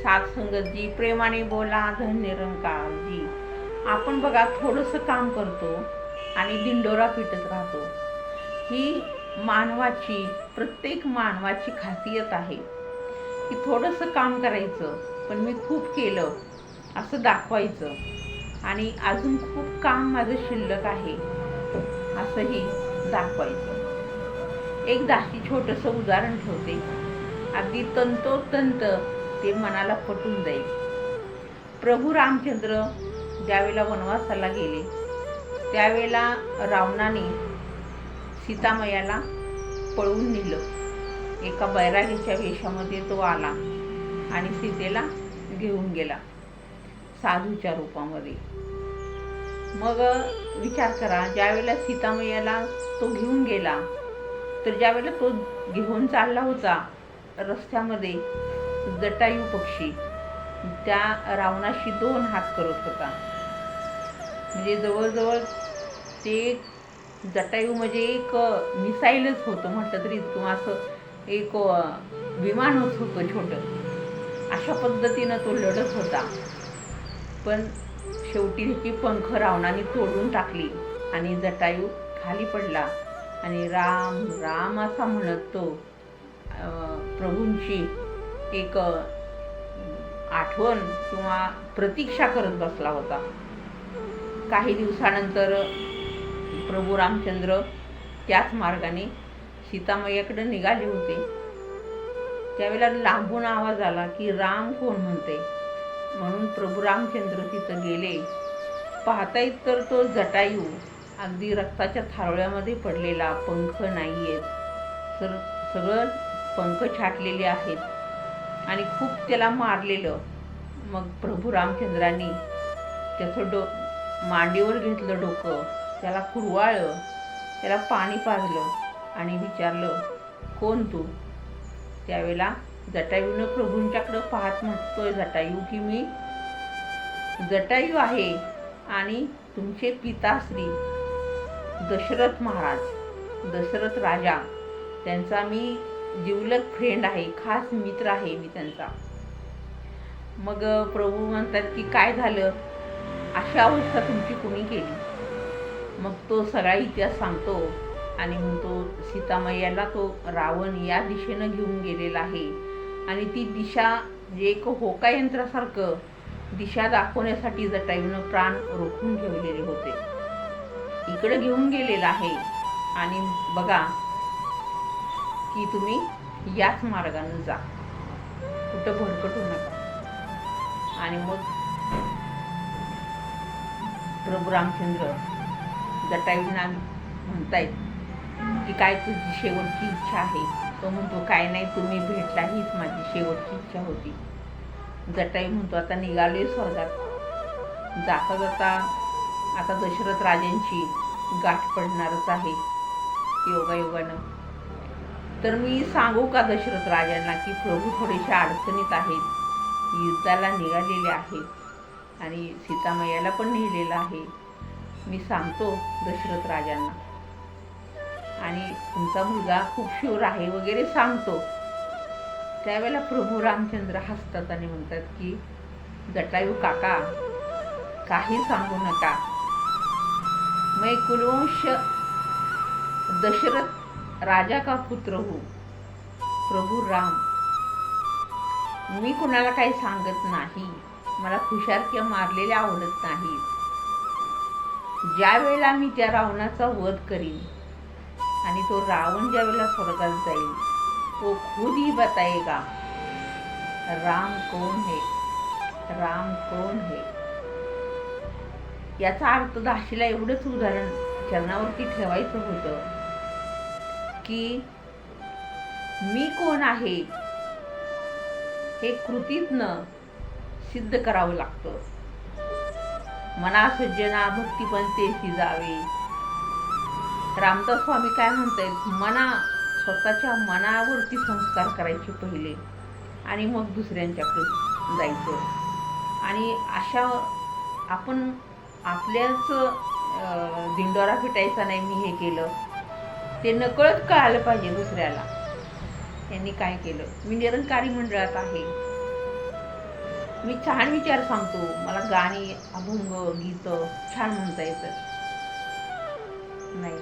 साथ संगत जी, प्रेमाने बोला धन निरंकार जी. आपण बघा थोडंसं काम करतो आणि दिंडोरा पिटत राहतो. ही मानवाची, प्रत्येक मानवाची खासियत आहे की थोडंसं काम करायचं पण मी खूप केलं असं दाखवायचं आणि अजून खूप काम माझं शिल्लक आहे असंही दाखवायचं. एक दाशी छोटंसं उदाहरण ठेवते, अगदी तंतोतंत ते मनाला पटून जाईल. प्रभू रामचंद्र ज्यावेळेला वनवासाला गेले त्यावेळेला रावणाने सीतामयाला पळवून नेलं. एका बैरागीच्या वेशामध्ये तो आला आणि सीतेला घेऊन गेला साधूच्या रूपामध्ये. मग विचार करा, ज्यावेळेला सीतामयाला तो घेऊन गेला तर ज्यावेळेला तो घेऊन चालला होता रस्त्यामध्ये जटायू पक्षी त्या रावणाशी 2 हात करत होता. म्हणजे जवळजवळ ते जटायू म्हणजे एक मिसाईलच होतं म्हटलं तरी, किंवा असं एक विमानच होतं छोटं. अशा पद्धतीनं तो लढत होता. पण शेवटी त्याची पंख रावणाने तोडून टाकली आणि जटायू खाली पडला आणि राम राम असा म्हणत तो प्रभूंची एक आठवण किंवा प्रतीक्षा करत बसला होता. काही दिवसानंतर प्रभू रामचंद्र त्याच मार्गाने सीतामयाकडे निघाले होते. त्यावेळेला लांबून आवाज आला की राम कोण म्हणते. म्हणून प्रभू रामचंद्र तिथं गेले. पाहतायत तर तो जटायू अगदी रक्ताच्या थारोळ्यामध्ये पडलेला, पंख नाही आहेत, सगळं पंख छाटलेले आहेत आणि खूप त्याला मारलेलं. मग प्रभू रामचंद्रांनी त्याचं मांडीवर घेतलं डोकं, त्याला कुरवाळलं, त्याला पाणी पाजलं आणि विचारलं, कोण तू? त्यावेळेला जटायूनं प्रभूंच्याकडं पाहत म्हणतोय जटायू की मी जटायू आहे आणि तुमचे पिताश्री दशरथ महाराज, दशरथ राजा, त्यांचा मी जिवलग फ्रेंड आहे, खास मित्र आहे मी त्यांचा. मग प्रभू म्हणतात की काय झालं, अशा अवस्था तुमची कोणी केली? मग तो सगळा इतिहास सांगतो आणि म्हणतो सीतामयाला तो रावण या दिशेनं घेऊन गेलेला आहे आणि ती दिशा म्हणजे एक होका यंत्रासारखं दिशा दाखवण्यासाठी जटायूनं प्राण रोखून ठेवलेले होते. इकडे घेऊन गेलेला आहे आणि बघा की तुम्ही याच मार्गाने जा, कुठं भरकटू नका. आणि मग प्रभू रामचंद्र जटायूंना म्हणतायत की काय तुझी शेवटची इच्छा आहे? तो म्हणतो काय नाही, तुम्ही भेटला हीच माझी शेवटची इच्छा होती. जटायू म्हणतो आता निघालोय स्वर्गात. जाता जाता आता दशरथ राजांची गाठ पडणारच आहे योगायोगानं. तर मी सांगू का दशरथ राजांना की प्रभू थोडेशा अडचणीत आहेत, युद्धाला निघालेले आहेत आणि सीतामयाला पण नेलेलं आहे. मी सांगतो दशरथ राजांना आणि तुमचा मुलगा खूप शूर आहे वगैरे सांगतो. त्यावेळेला प्रभू रामचंद्र हसतात आणि म्हणतात की जटायू काका काही सांगू नका, मैं कुलवंश दशरथ राजा का पुत्र हूँ, प्रभू राम. मी कुणाला काही सांगत नाही, मला खुशारक्या मारलेल्या आवडत नाही. ज्या वेळेला मी त्या रावणाचा वध करीन आणि तो रावण ज्या वेळेला स्वर्गात जाईल तो खुद ही बताएगा राम कौन है, राम कौन है. याचा अर्थ दाशीला एवढंच उदाहरण चरणावरती ठेवायचं होतं की मी कोण आहे हे कृतीतनं सिद्ध करावं लागतं. मना सज्जना भक्तिपंथेसी जावे. रामदास स्वामी काय म्हणतायत, स्वतःच्या मनावरती संस्कार करायचे पहिले आणि मग दुसऱ्यांच्याकडे जायचं. आणि अशा आपण आपल्याच दिंडोरा फिटायचा नाही, मी हे केलं ते नकळत कळालं पाहिजे दुसऱ्याला. त्यांनी काय केलं. मी निरंकारी मंडळात आहे, मी छान विचार सांगतो, मला गाणी, अभंग, गीत छान म्हणता येतं. नाही,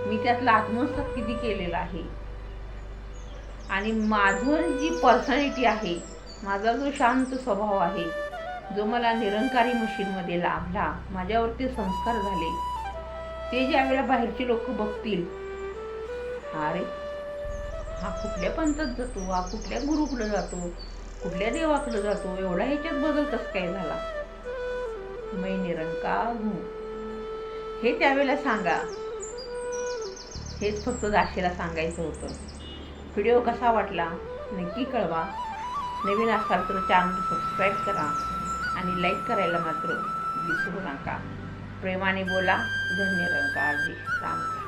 मी त्यातला आत्मसात किती केलेला आहे. आणि माझं जी पर्सनॅलिटी आहे, माझा जो शांत स्वभाव आहे, जो मला निरंकारी मशीनमध्ये लाभला, माझ्यावरती संस्कार झाले, ते ज्या वेळेला बाहेरचे लोक बघतील, अरे हा कुठल्या पंथात जातो, हा कुठल्या गुरुकडे जातो, कुठल्या देवाकडे जातो, एवढा ह्याच्यात बदल कसं काय झाला, मै निरंकार हूँ, हे त्यावेळेला सांगा. हेच फक्त दाशीला सांगायचं होतं. व्हिडिओ कसा वाटला नक्की कळवा. नवीन असाल तर चॅनल सबस्क्राईब करा आणि लाईक करायला मात्र विसरू नका. प्रेमाने बोला. धन्य निरंकार जी राम.